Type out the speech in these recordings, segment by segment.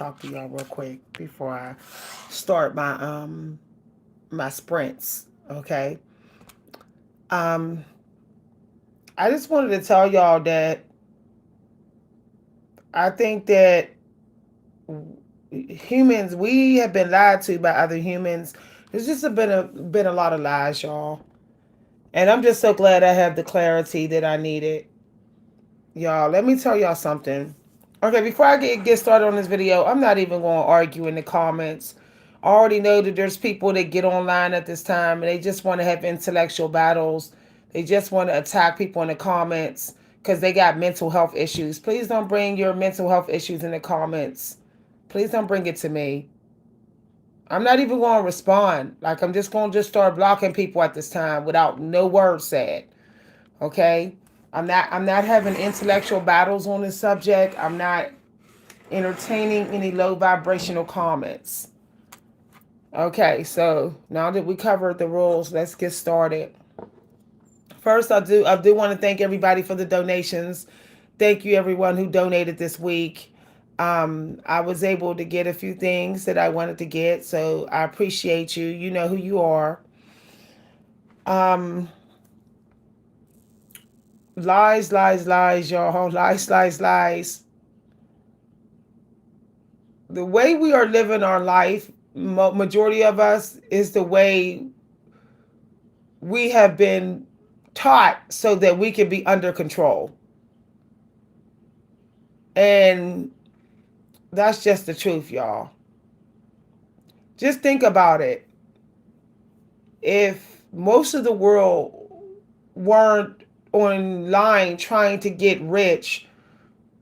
talk to y'all real quick before I start my sprints. Okay. Um, I just wanted to tell y'all that I think that humans we have been lied to by other humans. There's just been a lot of lies, y'all. And I'm just so glad I have the clarity that I needed. Y'all, let me tell y'all something. Okay, before I get started on this video, I'm not even going to argue in the comments. I already know that there's people that get online at this time and they just want to have intellectual battles. They just want to attack people in the comments because they got mental health issues. Please don't bring your mental health issues in the comments. Please don't bring it to me. I'm not even going to respond. Like, I'm just going to just start blocking people at this time without no words said. Okay? I'm not having intellectual battles on this subject. I'm not entertaining any low vibrational comments. Okay, so now that we covered the rules, let's get started. First, I do want to thank everybody for the donations. Thank you everyone who donated this week. I was able to get a few things that I wanted to get, so I appreciate you. You know who you are. Um, lies, lies, lies, y'all. Lies, lies, lies. The way we are living our life, majority of us, is the way we have been taught so that we can be under control. And that's just the truth, y'all. Just think about it. If most of the world weren't online trying to get rich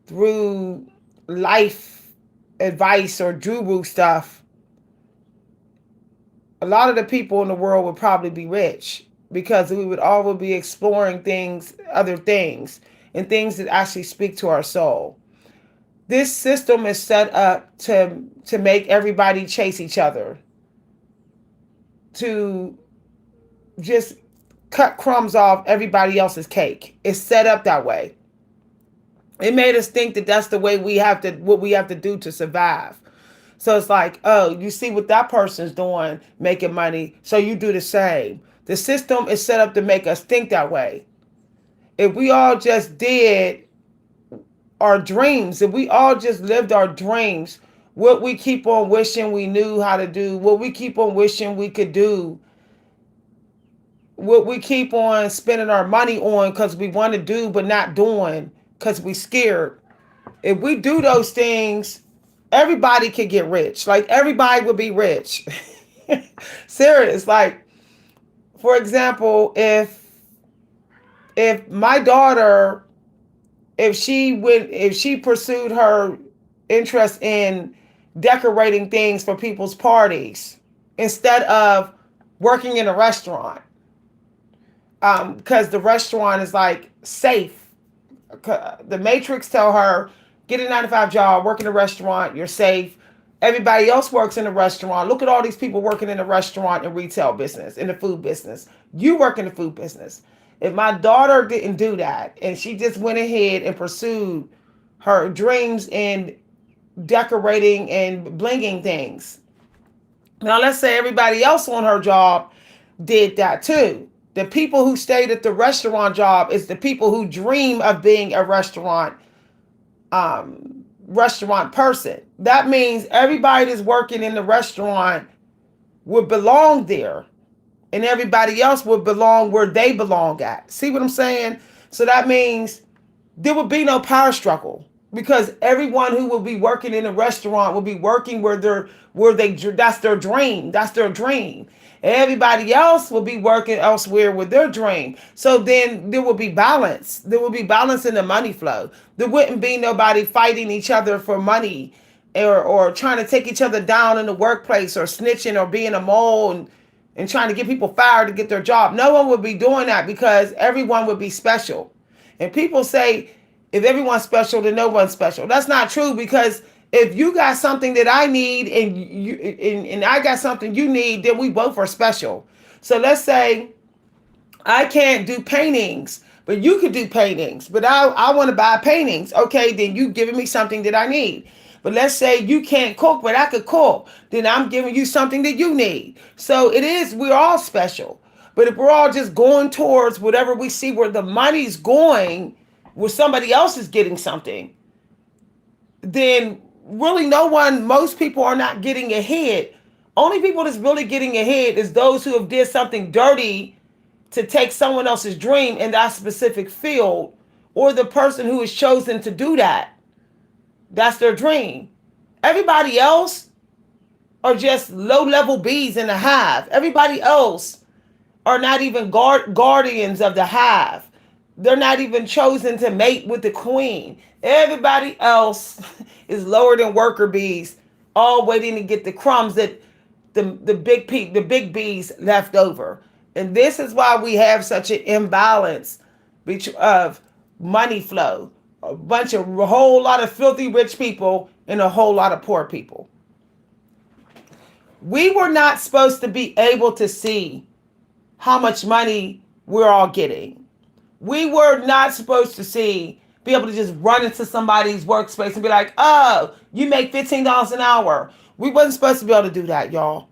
through life advice or guru stuff, a lot of the people in the world would probably be rich because we would all be exploring things, other things, and things that actually speak to our soul. This system is set up to make everybody chase each other, to just cut crumbs off everybody else's cake. It's set up that way. It made us think that that's the way what we have to do to survive. So it's like, oh, you see what that person's doing, making money, so you do the same. The system is set up to make us think that way. If we all just did our dreams, if we all just lived our dreams, what we keep on wishing we knew how to do, what we keep on wishing we could do, what we keep on spending our money on because we want to do but not doing because we scared. If we do those things, everybody could get rich. Like everybody would be rich. Serious. Like, for example, if my daughter, if she pursued her interest in decorating things for people's parties instead of working in a restaurant, because the restaurant is like safe. The Matrix tell her, get a 9 to 5 job, work in a restaurant, you're safe. Everybody else works in a restaurant. Look at all these people working in the restaurant and retail business, in the food business. You work in the food business. If my daughter didn't do that and she just went ahead and pursued her dreams in decorating and blinging things. Now let's say everybody else on her job did that too. The people who stayed at the restaurant job is the people who dream of being a restaurant person. That means everybody that's working in the restaurant would belong there, and everybody else would belong where they belong at. See what I'm saying? So that means there would be no power struggle because everyone who will be working in a restaurant will be working where they that's their dream. That's their dream. Everybody else will be working elsewhere with their dream. So then there will be balance. There will be balance in the money flow. There wouldn't be nobody fighting each other for money or trying to take each other down in the workplace or snitching or being a mole and trying to get people fired to get their job. No one would be doing that because everyone would be special. And people say, if everyone's special, then no one's special. That's not true because if you got something that I need and I got something you need, then we both are special. So let's say I can't do paintings, but you could do paintings. But I want to buy paintings. Okay, then you giving me something that I need. But let's say you can't cook, but I could cook. Then I'm giving you something that you need. So it is, we're all special. But if we're all just going towards whatever we see where the money's going, where somebody else is getting something, then really most people are not getting ahead. Only people that's really getting ahead is those who have did something dirty to take someone else's dream in that specific field, or the person who has chosen to do that. That's their dream. Everybody else are just low-level bees in the hive. Everybody else are not even guardians of the hive. They're not even chosen to mate with the queen. Everybody else is lower than worker bees, all waiting to get the crumbs that the big bees left over. And this is why we have such an imbalance of money flow. A whole lot of filthy rich people and a whole lot of poor people. We were not supposed to be able to see how much money we're all getting. We were not supposed to be able to just run into somebody's workspace and be like, oh, you make $15 an hour. We wasn't supposed to be able to do that, y'all.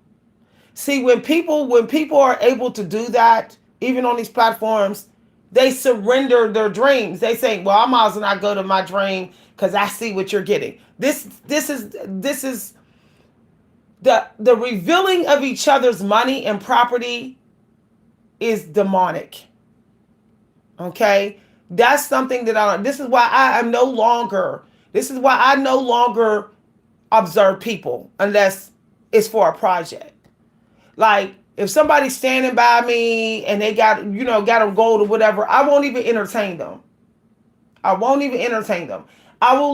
See, when people are able to do that, even on these platforms, they surrender their dreams. They say, well, I might as well not go to my dream because I see what you're getting. This is the revealing of each other's money and property is demonic. Okay? That's something that this is why I no longer observe people unless it's for a project. Like, if somebody's standing by me and they got a gold or whatever, I won't even entertain them. I will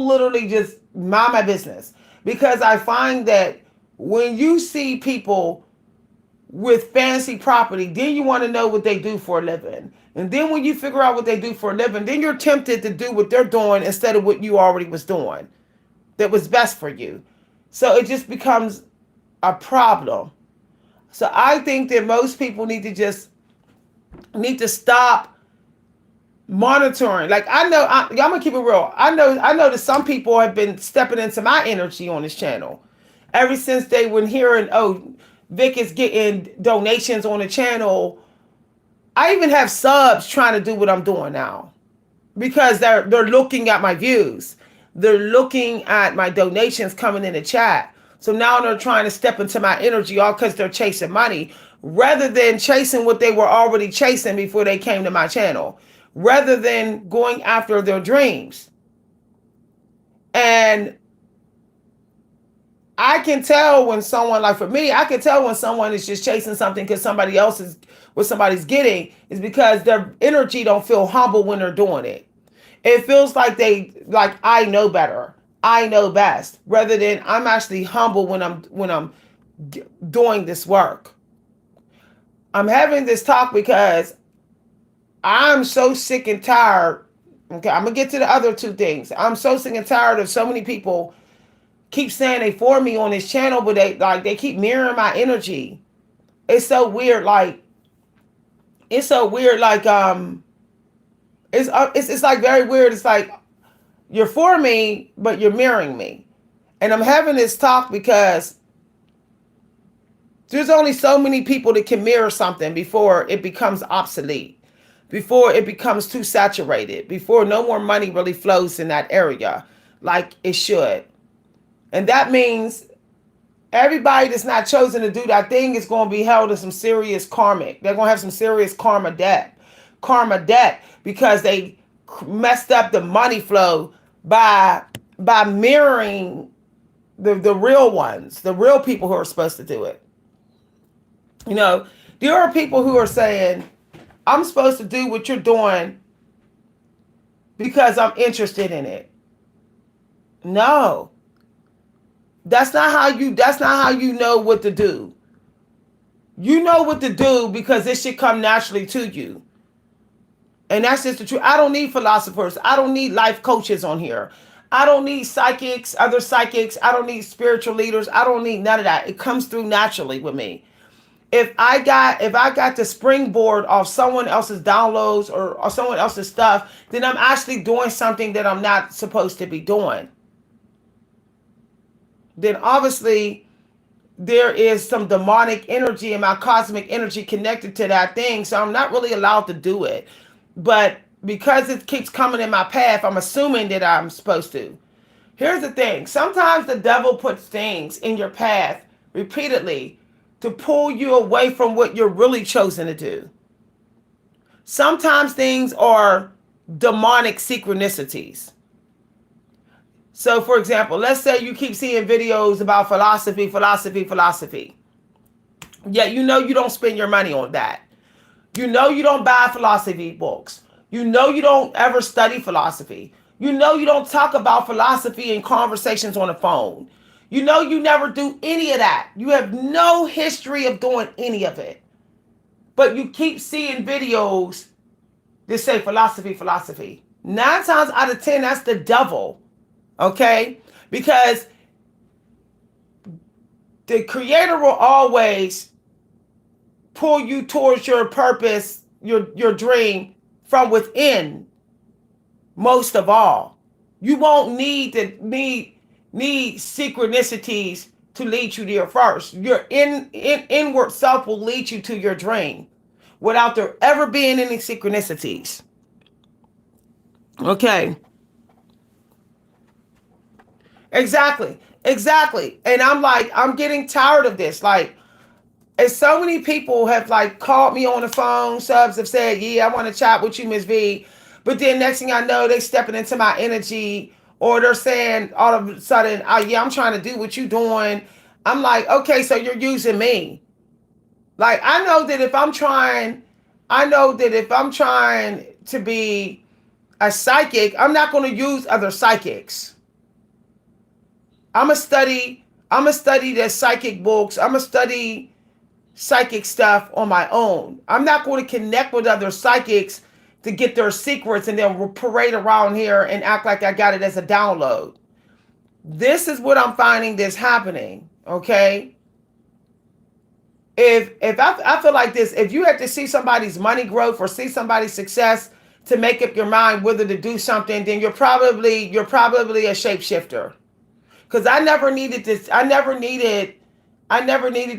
literally just mind my business, because I find that when you see people with fancy property, then you want to know what they do for a living. And then when you figure out what they do for a living, then you're tempted to do what they're doing instead of what you already was doing that was best for you. So it just becomes a problem. So I think that most people need to stop monitoring. Like, I'm gonna keep it real. I know that some people have been stepping into my energy on this channel ever since they were hearing, oh, Vic is getting donations on the channel. I even have subs trying to do what I'm doing now, because they're looking at my views. They're looking at my donations coming in the chat. So now they're trying to step into my energy, all because they're chasing money, rather than chasing what they were already chasing before they came to my channel, rather than going after their dreams. And I can tell when someone, like for me, I can tell when someone is just chasing something because what somebody's getting is because their energy don't feel humble when they're doing it. It feels like I know better. I know best, rather than I'm actually humble when I'm doing this work. I'm having this talk because I'm so sick and tired. Okay, I'm gonna get to the other two things. I'm so sick and tired of so many people keep saying they for me on this channel, but they keep mirroring my energy. It's so weird. It's like very weird. It's like, you're for me, but you're mirroring me. And I'm having this talk because there's only so many people that can mirror something before it becomes obsolete, before it becomes too saturated, before no more money really flows in that area like it should. And that means everybody that's not chosen to do that thing is going to be held in some serious karmic. They're going to have some serious karma debt because they messed up the money flow by mirroring the real ones, the real people who are supposed to do it. There are people who are saying, I'm supposed to do what you're doing because I'm interested in it. No. That's not how you know what to do. You know what to do because it should come naturally to you. And that's just the truth. I don't need philosophers. I don't need life coaches on here. I don't need psychics, other psychics. I don't need spiritual leaders. I don't need none of that. It comes through naturally with me. If I got the springboard off someone else's downloads or someone else's stuff, then I'm actually doing something that I'm not supposed to be doing. then obviously there is some demonic energy and my cosmic energy connected to that thing. So I'm not really allowed to do it. But because it keeps coming in my path, I'm assuming that I'm supposed to. Here's the thing. Sometimes the devil puts things in your path repeatedly to pull you away from what you're really chosen to do. Sometimes things are demonic synchronicities. So, for example, let's say you keep seeing videos about philosophy. Yet you know you don't spend your money on that. You know you don't buy philosophy books. You know you don't ever study philosophy. You know you don't talk about philosophy in conversations on the phone. You know you never do any of that. You have no history of doing any of it. But you keep seeing videos that say philosophy. 9 times out of 10, that's the devil. Okay? Because the creator will always pull you towards your purpose, your dream from within. Most of all, you won't need synchronicities to lead you there first. Your inward self will lead you to your dream without there ever being any synchronicities. Okay. Exactly. And I'm getting tired of this. Like, and so many people have like called me on the phone, subs have said, yeah, I want to chat with you, Ms. V. But then next thing I know, they stepping into my energy, or they're saying all of a sudden, oh yeah, I'm trying to do what you doing. I'm like, okay, so you're using me. Like, I know that if I'm trying to be a psychic, I'm not going to use other psychics. I'm going to study the psychic books. I'm going to study psychic stuff on my own. I'm not going to connect with other psychics to get their secrets and then parade around here and act like I got it as a download. This is what I'm finding that's happening, okay? If I feel like this, if you have to see somebody's money growth or see somebody's success to make up your mind whether to do something, then you're probably a shapeshifter. Because I never needed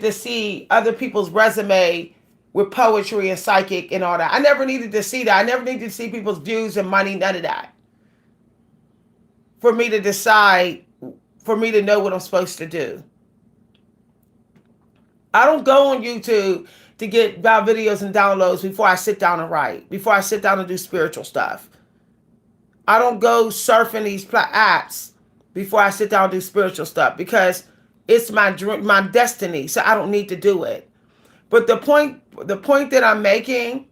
to see other people's resume with poetry and psychic and all that. I never needed to see that. I never needed to see people's views and money, none of that. For me to decide, for me to know what I'm supposed to do. I don't go on YouTube to get about videos and downloads before I sit down and write, before I sit down and do spiritual stuff. I don't go surfing these apps before I sit down and do spiritual stuff because it's my destiny, so I don't need to do it. But the point that I'm making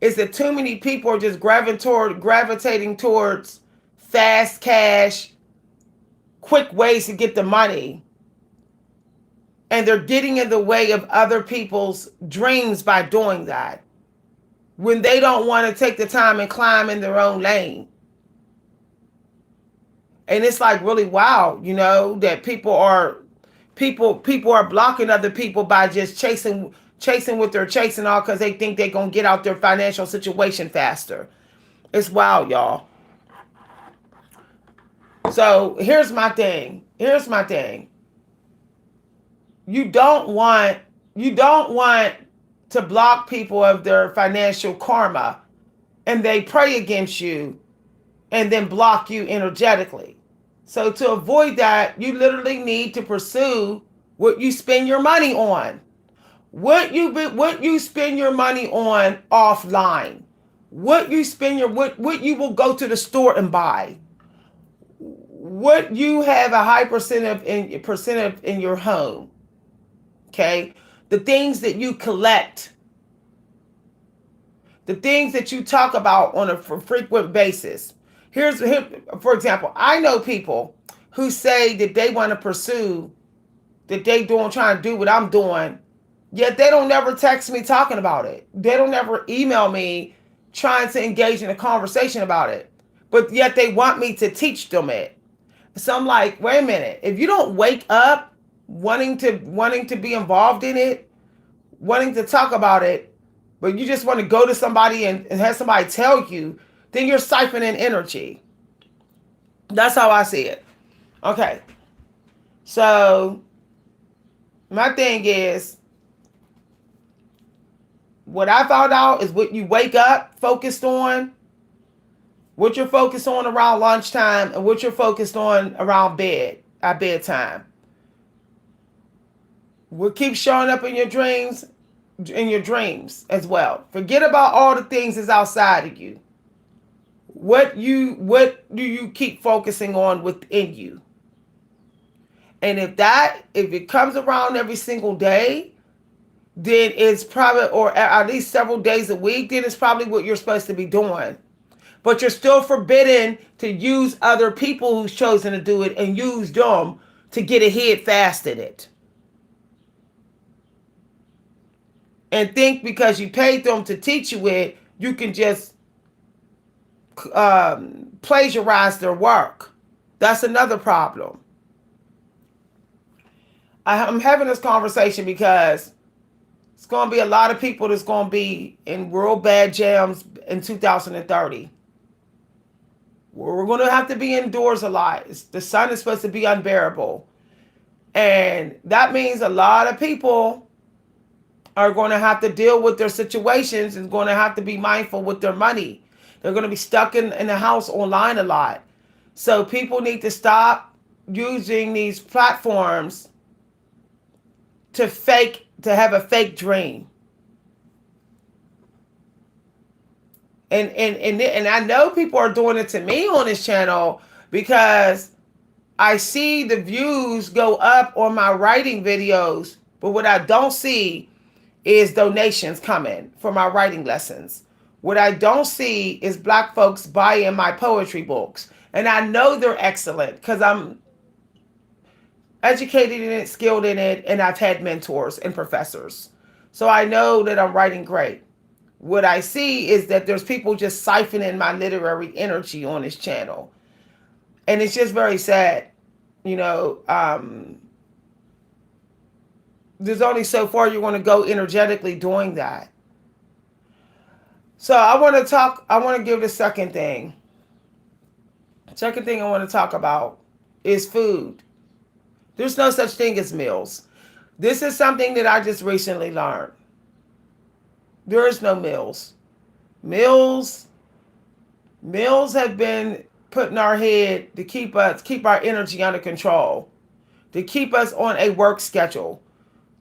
is that too many people are just gravitating towards fast cash, quick ways to get the money. And they're getting in the way of other people's dreams by doing that. When they don't want to take the time and climb in their own lane. And it's like really wow, that people are blocking other people by just chasing what they're chasing all because they think they're going to get out their financial situation faster. It's wild, y'all. So here's my thing. You don't want to block people of their financial karma and they pray against you and then block you energetically. So to avoid that, you literally need to pursue what you spend your money on. What you spend your money on offline. What you will go to the store and buy. What you have a high percent in your home. Okay? The things that you collect. The things that you talk about on a frequent basis. Here, for example, I know people who say that they want to pursue, that trying to do what I'm doing, yet they don't never text me talking about it. They don't ever email me trying to engage in a conversation about it. But yet they want me to teach them it. So I'm like, wait a minute. If you don't wake up wanting to be involved in it, wanting to talk about it, but you just want to go to somebody and have somebody tell you, then you're siphoning energy. That's how I see it. Okay. So my thing is, what I found out is what you wake up focused on, what you're focused on around lunchtime, and what you're focused on around bed at bedtime. What keeps showing up in your dreams as well. Forget about all the things that's outside of you. What do you keep focusing on within you? And if it comes around every single day, then it's probably, or at least several days a week, then it's probably what you're supposed to be doing. But you're still forbidden to use other people who's chosen to do it and use them to get ahead fast in it. And think because you paid them to teach you it, you can just plagiarize their work. That's another problem. I'm having this conversation because it's going to be a lot of people that's going to be in real bad jams in 2030. We're going to have to be indoors a lot. The sun is supposed to be unbearable. And that means a lot of people are going to have to deal with their situations and going to have to be mindful with their money. They're going to be stuck in the house online a lot. So people need to stop using these platforms to have a fake dream. And I know people are doing it to me on this channel because I see the views go up on my writing videos, but what I don't see is donations coming for my writing lessons. What I don't see is Black folks buying my poetry books. And I know they're excellent because I'm educated in it, skilled in it, and I've had mentors and professors. So I know that I'm writing great. What I see is that there's people just siphoning my literary energy on this channel. And it's just very sad. You know, there's only so far you're going to go energetically doing that. So I want to give the second thing. Second thing I want to talk about is food. There's no such thing as meals. This is something that I just recently learned. There is no meals. Meals have been put in our head to keep our energy under control, to keep us on a work schedule,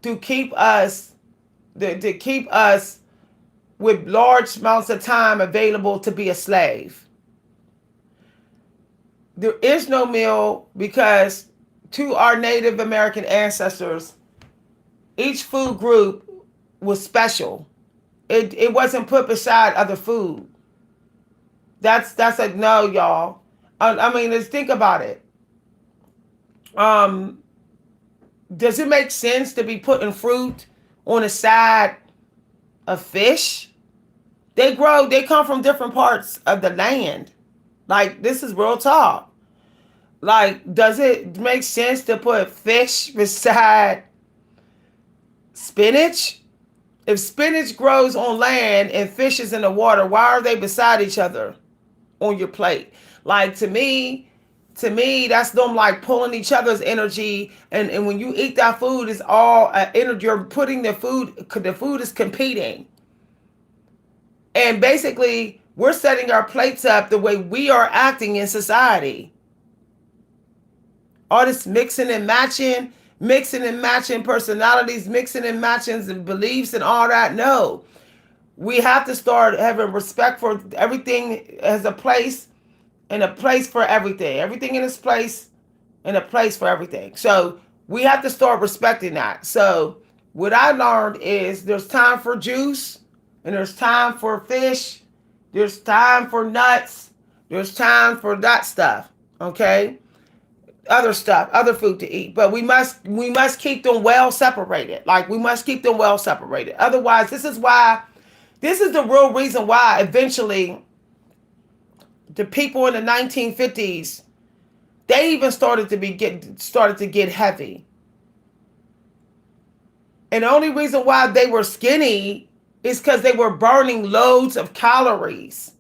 to keep us with large amounts of time available to be a slave. There is no meal because to our Native American ancestors, each food group was special. It wasn't put beside other food. That's a no, y'all. I mean, let's think about it. Does it make sense to be putting fruit on the side of fish? They come from different parts of the land. Like, this is real talk. Like, does it make sense to put fish beside spinach? If spinach grows on land and fish is in the water, why are they beside each other on your plate? Like, to me, that's them like pulling each other's energy. And when you eat that food, it's all energy. You're putting the food is competing. And basically, we're setting our plates up the way we are acting in society. All this mixing and matching personalities, mixing and matching and beliefs and all that. No, we have to start having respect for everything as a place and a place for everything. Everything in its place and a place for everything. So we have to start respecting that. So what I learned is there's time for juice and there's time for fish. There's time for nuts. There's time for that stuff. Okay. Other stuff, other food to eat, but we must keep them well separated. Like, we must keep them well separated. Otherwise, this is the real reason why eventually the people in the 1950s, they even started to get heavy. And the only reason why they were skinny is because they were burning loads of calories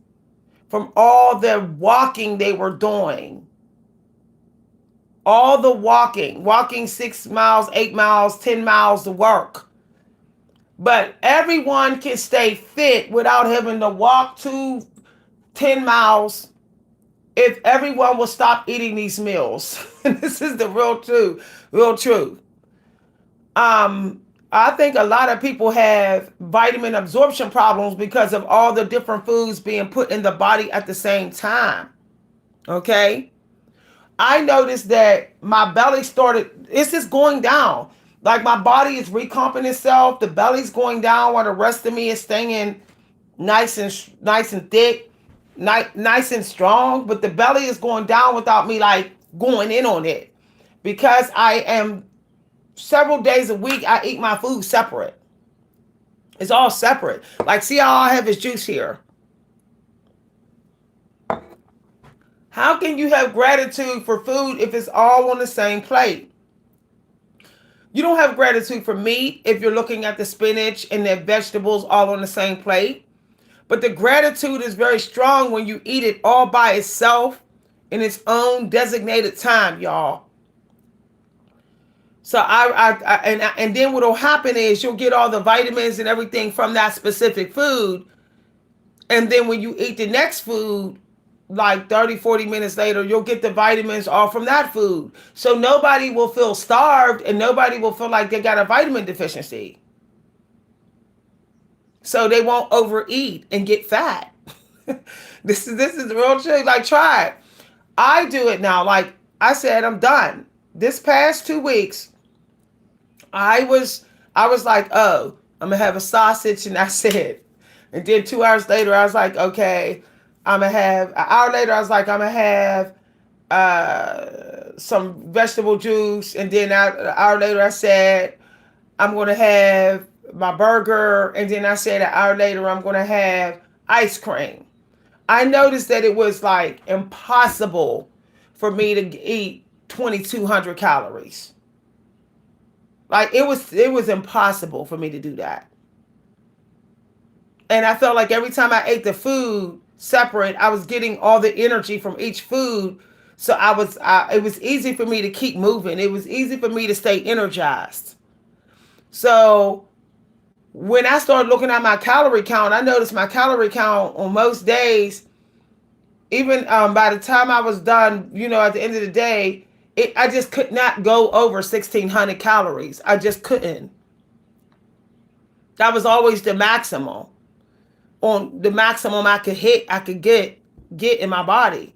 from all the walking they were doing. all the walking 6 miles, 8 miles, 10 miles to work. But everyone can stay fit without having to walk 10 miles if everyone will stop eating these meals. This is the real truth. I think a lot of people have vitamin absorption problems because of all the different foods being put in the body at the same time. Okay? I noticed that my belly it's just going down. Like my body is recomping itself. The belly's going down while the rest of me is staying nice and thick, nice and strong. But the belly is going down without me like going in on it, because I am several days a week. I eat my food separate. It's all separate. Like, see how I have is juice here. How can you have gratitude for food if it's all on the same plate? You don't have gratitude for meat if you're looking at the spinach and the vegetables all on the same plate. But the gratitude is very strong when you eat it all by itself in its own designated time, y'all. So and then what'll happen is you'll get all the vitamins and everything from that specific food. And then when you eat the next food, like 30, 40 minutes later, you'll get the vitamins all from that food. So nobody will feel starved and nobody will feel like they got a vitamin deficiency. So they won't overeat and get fat. This is real true. Like, try it. I do it now. Like I said, I'm done. This past 2 weeks, I was like, oh, I'm gonna have a sausage, and that's it. And then 2 hours later, I was like, okay, I'm gonna have. An hour later, I was like, I'm gonna have some vegetable juice, and then an hour later, I said, I'm gonna have my burger, and then I said an hour later, I'm gonna have ice cream. I noticed that it was like impossible for me to eat 2,200 calories. Like it was impossible for me to do that. And I felt like every time I ate the food separate, I was getting all the energy from each food. So it was easy for me to keep moving. It was easy for me to stay energized. So when I started looking at my calorie count, I noticed my calorie count on most days, even by the time I was done, at the end of the day, I just could not go over 1,600 calories. I just couldn't. That was always the maximum. On the maximum I could get in my body.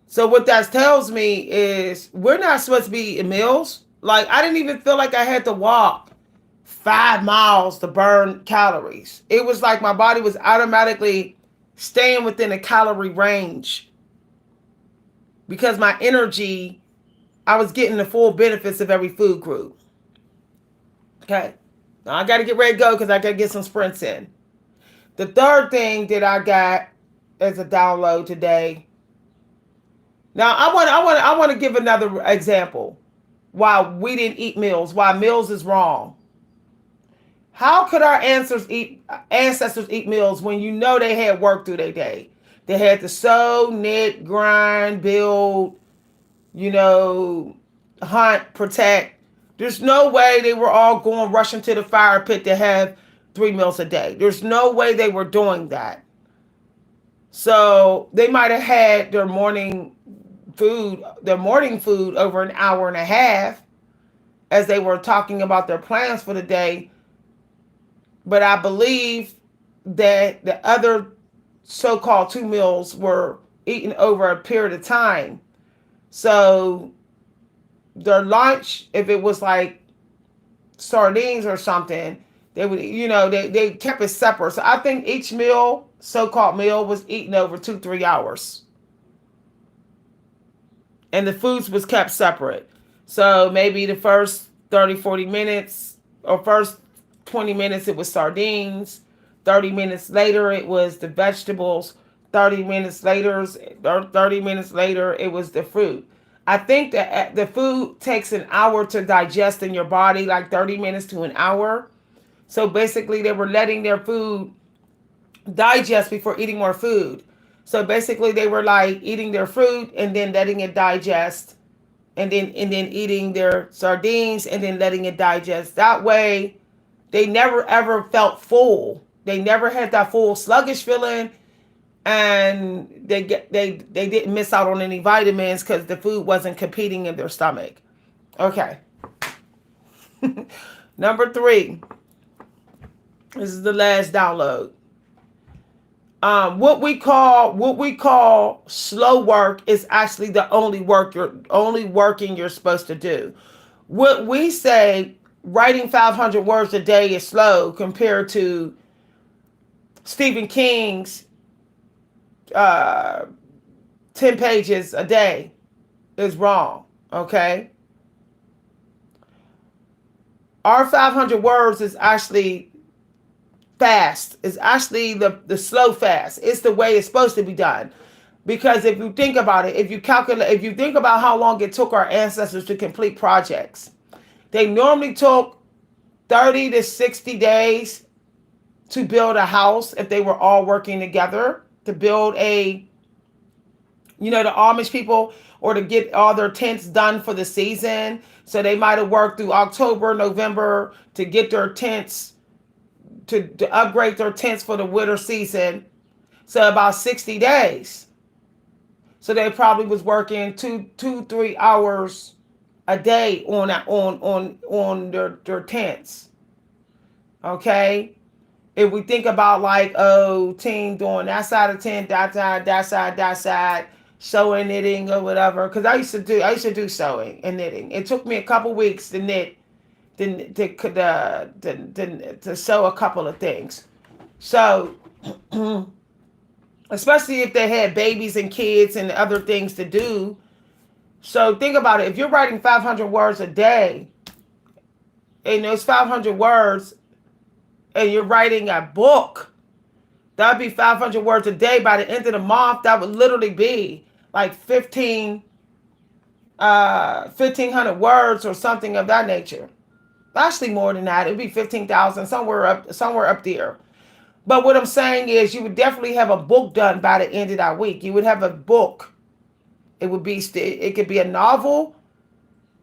So what that tells me is we're not supposed to be eating meals. Like, I didn't even feel like I had to walk 5 miles to burn calories. It was like my body was automatically staying within a calorie range. Because my energy, I was getting the full benefits of every food group. Okay. Now I got to get ready to go because I got to get some sprints in. The third thing that I got as a download today. Now I want to give another example why we didn't eat meals, why meals is wrong. How could our ancestors eat meals when they had work through their day? They had to sew, knit, grind, build, hunt, protect. There's no way they were all going rushing to the fire pit to have 3 meals a day. There's no way they were doing that. So they might have had their morning food over an hour and a half as they were talking about their plans for the day. But I believe that the other so-called 2 meals were eaten over a period of time. So their lunch, if it was like sardines or something, they would, they kept it separate. So I think each meal, so-called meal, was eaten over 2-3 hours. And the foods was kept separate. So maybe the first 30, 40 minutes or first 20 minutes, it was sardines. 30 minutes later, it was the vegetables. 30 minutes later, it was the fruit. I think that the food takes an hour to digest in your body, like 30 minutes to an hour. So basically, they were letting their food digest before eating more food. So basically, they were like eating their fruit and then letting it digest and then eating their sardines and then letting it digest. That way, they never ever felt full. They never had that full sluggish feeling, and they didn't miss out on any vitamins because the food wasn't competing in their stomach. Okay. Number 3. This is the last download. What we call slow work is actually the only working you're supposed to do. What we say, writing 500 words a day is slow compared to Stephen King's 10 pages a day is wrong. Okay. Our 500 words is actually fast. It's actually the slow fast. It's the way it's supposed to be done. Because if you think about it, if you think about how long it took our ancestors to complete projects, they normally took 30 to 60 days to build a house if they were all working together, to build the Amish people, or to get all their tents done for the season. So they might have worked through October, November to get their tents, to upgrade their tents for the winter season. So about 60 days. So they probably was working 3 hours a day on their tents. Okay. If we think about team doing that side of tent, that side, sewing, knitting, or whatever. Because I used to do sewing and knitting. It took me a couple weeks to knit, to sew a couple of things. So, especially if they had babies and kids and other things to do. So think about it. If you're writing 500 words a day, and those 500 words, and you're writing a book, that would be 500 words a day. By the end of the month, that would literally be like 1,500 words or something of that nature. Actually, more than that. It would be 15,000, somewhere up there. But what I'm saying is, you would definitely have a book done by the end of that week. You would have a book. It could be a novel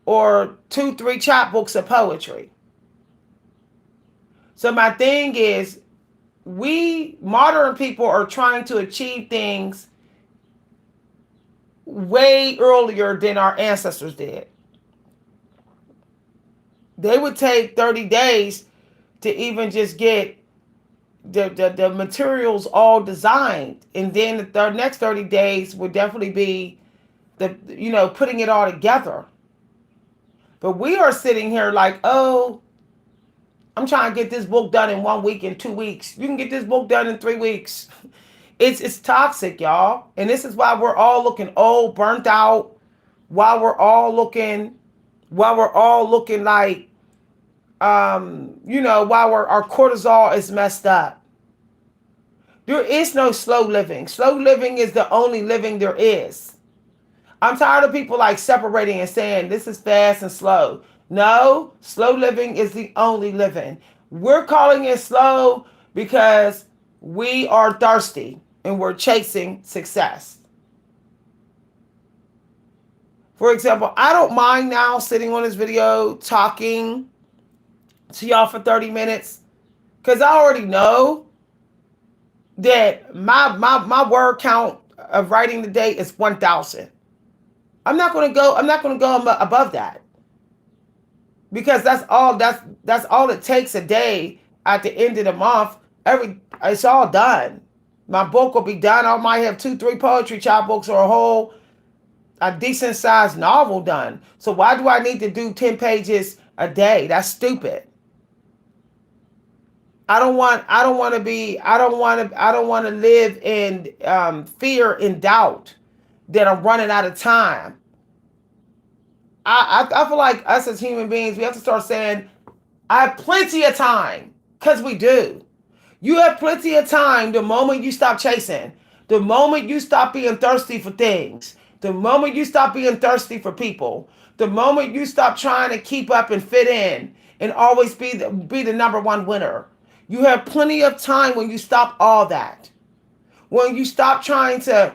or 2-3 chapbooks of poetry. So my thing is, we modern people are trying to achieve things way earlier than our ancestors did. They would take 30 days to even just get the materials all designed, and then the next 30 days would definitely be putting it all together. But we are sitting here like, oh, I'm trying to get this book done in 1 week, in 2 weeks. You can get this book done in 3 weeks. It's toxic, y'all. And this is why we're all looking old, burnt out. While we're all looking like, while our cortisol is messed up. There is no slow living. Slow living is the only living there is. I'm tired of people separating and saying this is fast and slow. No, slow living is the only living. We're calling it slow because we are thirsty and we're chasing success. For example, I don't mind now sitting on this video talking to y'all for 30 minutes because I already know that my word count of writing today is 1,000. I'm not going to go above that. Because that's all it takes a day at the end of the month. It's all done. My book will be done. I might have 2-3 poetry chapbooks or a decent sized novel done. So why do I need to do 10 pages a day? That's stupid. I don't want to live in fear and doubt that I'm running out of time. I feel like us as human beings, we have to start saying, I have plenty of time, because we do. You have plenty of time the moment you stop chasing, the moment you stop being thirsty for things, the moment you stop being thirsty for people, the moment you stop trying to keep up and fit in and always be the number one winner. You have plenty of time when you stop all that. When you stop trying to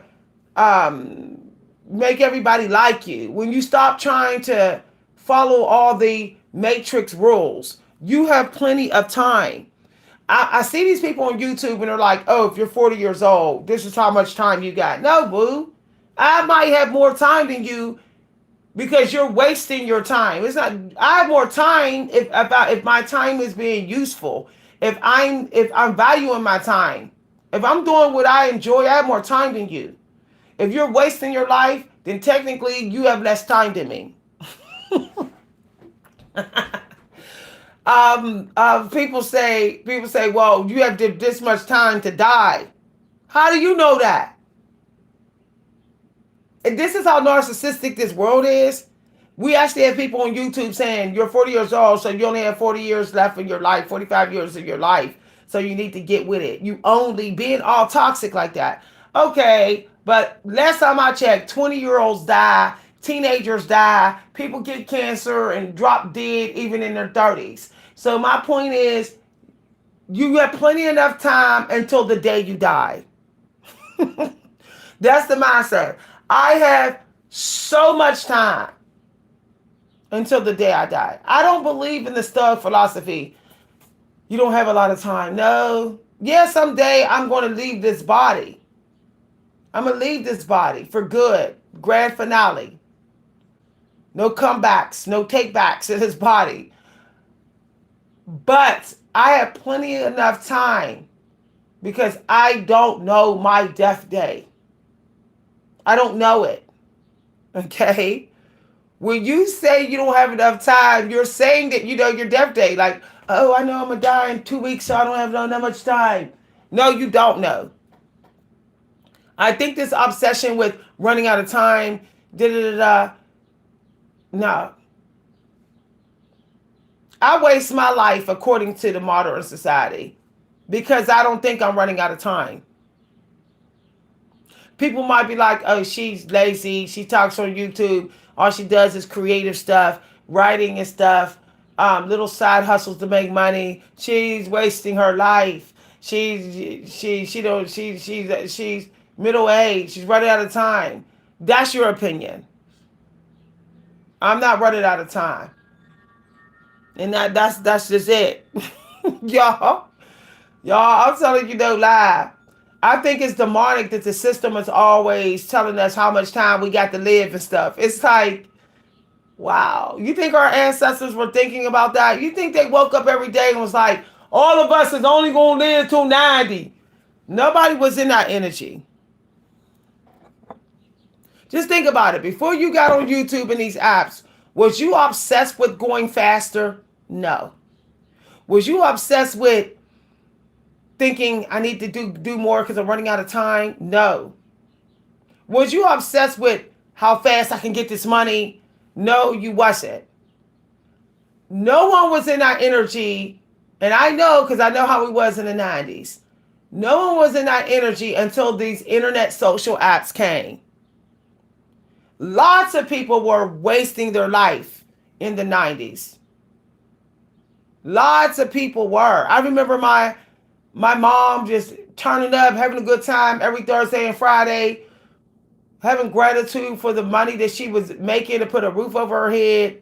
make everybody like you, when you stop trying to follow all the matrix rules, you have plenty of time. I see these people on YouTube and they're like, oh, if you're 40 years old, this is how much time you got. No, boo. I might have more time than you because you're wasting your time. It's not. I have more time if my time is being useful. If I'm valuing my time. If I'm doing what I enjoy, I have more time than you. If you're wasting your life, then technically you have less time than me. People say, well, you have this much time to die. How do you know that? And this is how narcissistic this world is. We actually have people on YouTube saying you're 40 years old, so you only have 40 years left in your life, 45 years of your life. So you need to get with it. You only being all toxic like that. Okay, but last time I checked, 20-year-olds die, teenagers die, people get cancer and drop dead even in their 30s. So my point is, you have plenty enough time until the day you die. That's the mindset. I have so much time until the day I die. I don't believe in the Stoic philosophy. You don't have a lot of time. No. Yeah, someday I'm going to leave this body. I'm going to leave this body for good. Grand finale. No comebacks, no takebacks in his body. But I have plenty enough time because I don't know my death day. I don't know it. Okay? When you say you don't have enough time, you're saying that you know your death day. Like, oh, I know I'm going to die in 2 weeks, so I don't have that much time. No, you don't know. I think this obsession with running out of time, no. I waste my life according to the modern society because I don't think I'm running out of time. People might be like, oh, she's lazy. She talks on YouTube. All she does is creative stuff, writing and stuff, little side hustles to make money. She's wasting her life. She's middle aged. She's running out of time. That's your opinion. I'm not running out of time. And that's just it. Y'all, I'm telling you no lie. I think it's demonic that the system is always telling us how much time we got to live and stuff. It's like, wow. You think our ancestors were thinking about that? You think they woke up every day and was like, all of us is only going to live till 90? Nobody was in that energy. Just think about it. Before you got on YouTube and these apps, was you obsessed with going faster? No. Was you obsessed with thinking I need to do more because I'm running out of time? No. Was you obsessed with how fast I can get this money? No, you wasn't. No one was in that energy, and I know because I know how it was in the 90s. No one was in that energy until these internet social apps came. Lots of people were wasting their life in the 90s. Lots of people were. I remember my mom just turning up, having a good time every Thursday and Friday, having gratitude for the money that she was making to put a roof over her head,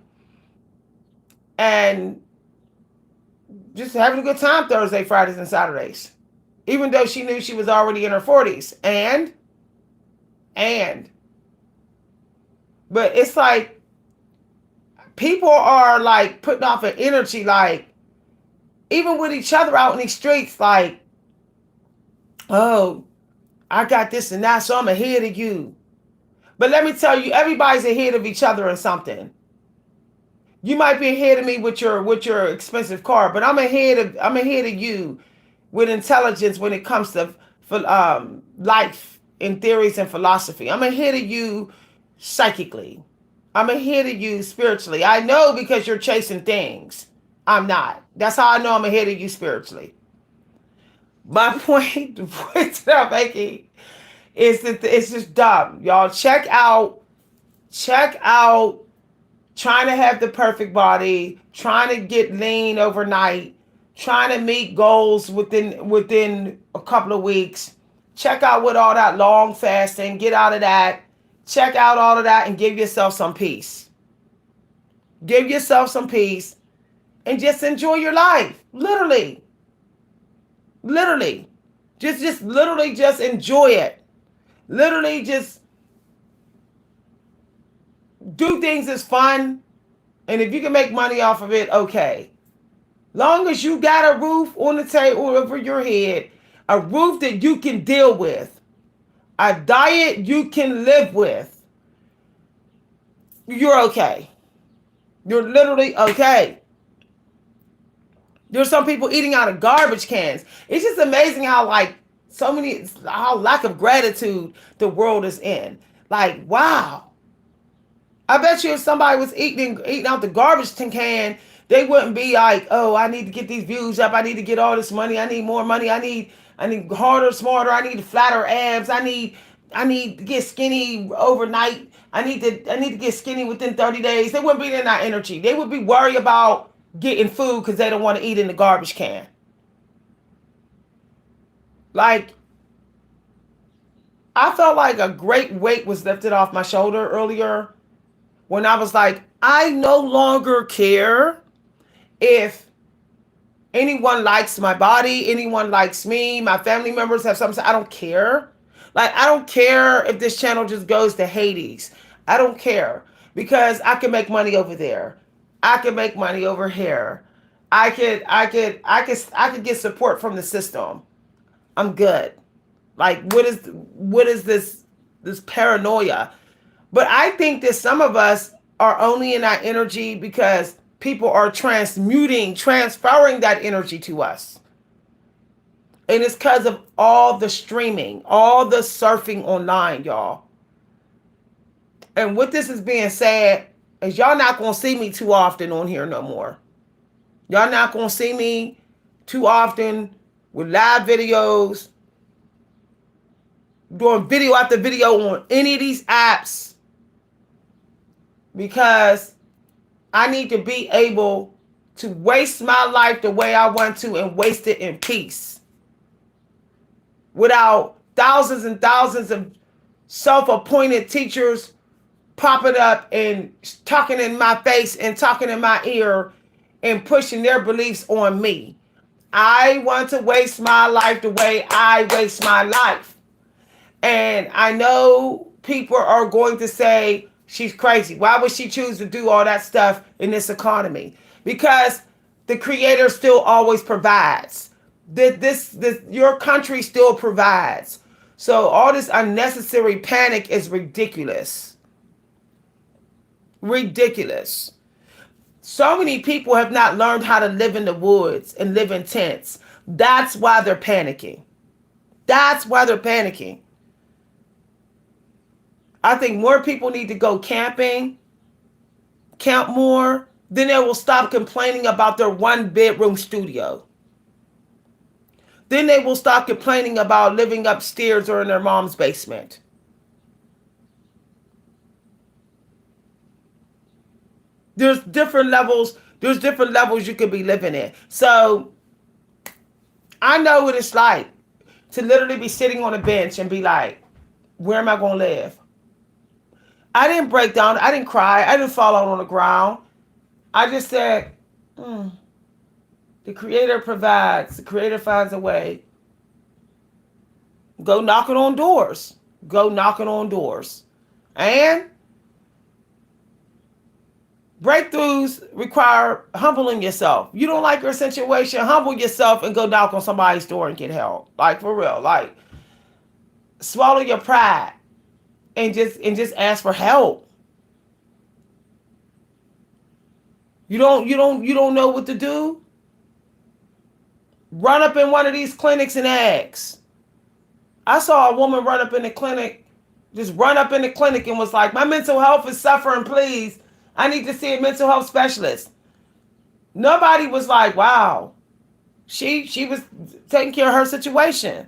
and just having a good time Thursday, Fridays, and Saturdays, even though she knew she was already in her 40s. But it's like people are like putting off an energy, like even with each other out in these streets, like, oh, I got this and that, so I'm ahead of you. But let me tell you, everybody's ahead of each other in something. You might be ahead of me with your expensive car, but I'm ahead of you with intelligence when it comes to life and theories and philosophy. I'm ahead of you psychically. I'm ahead of you spiritually. I know because you're chasing things. I'm not. That's how I know I'm ahead of you spiritually. My point, the point that I'm making is that it's just dumb. Y'all check out trying to have the perfect body, trying to get lean overnight, trying to meet goals within a couple of weeks. Check out with all that long fasting, get out of that. check out all of that and give yourself some peace. Give yourself some peace and just enjoy your life. Literally. Literally. Just literally just enjoy it. Literally just do things as fun. And if you can make money off of it, okay. Long as you got a roof on the table over your head, a roof that you can deal with, a diet you can live with, you're okay. You're literally okay. There's some people eating out of garbage cans. It's just amazing how how lack of gratitude the world is in. Like, wow. I bet you if somebody was eating out the garbage can, they wouldn't be like, oh, I need to get these views up. I need to get all this money. I need more money. I need harder, smarter. I need flatter abs. I need to get skinny overnight. I need to get skinny within 30 days. They wouldn't be in that energy. They would be worried about getting food because they don't want to eat in the garbage can. Like, I felt like a great weight was lifted off my shoulder earlier when I was like, I no longer care if anyone likes my body, anyone likes me, my family members have something. I don't care. Like, I don't care if this channel just goes to Hades. I don't care because I can make money over there. I can make money over here. I could get support from the system. I'm good. Like, what is this paranoia? But I think that some of us are only in that energy because people are transferring that energy to us. And it's because of all the streaming, all the surfing online, y'all. And what this is being said is y'all not going to see me too often on here no more. Y'all not going to see me too often with live videos, doing video after video on any of these apps, because I need to be able to waste my life the way I want to and waste it in peace without thousands and thousands of self-appointed teachers popping up and talking in my face and talking in my ear and pushing their beliefs on me. I want to waste my life the way I waste my life. And I know people are going to say, she's crazy. Why would she choose to do all that stuff in this economy? Because the Creator still always provides. Your country still provides. So all this unnecessary panic is ridiculous. Ridiculous. So many people have not learned how to live in the woods and live in tents. That's why they're panicking. That's why they're panicking. I think more people need to go camping, camp more, then they will stop complaining about their 1-bedroom studio. Then they will stop complaining about living upstairs or in their mom's basement. There's different levels you could be living in. So I know what it's like to literally be sitting on a bench and be like, where am I going to live? I didn't break down. I didn't cry. I didn't fall out on the ground. I just said, the Creator provides. The Creator finds a way. Go knocking on doors. Go knocking on doors. And breakthroughs require humbling yourself. You don't like your situation, humble yourself and go knock on somebody's door and get help. Like, for real. Like, swallow your pride. And just ask for help. You don't know what to do? Run up in one of these clinics and ask. I saw a woman run up in the clinic, just run up in the clinic and was like, my mental health is suffering, please. I need to see a mental health specialist. Nobody was like, wow. She was taking care of her situation.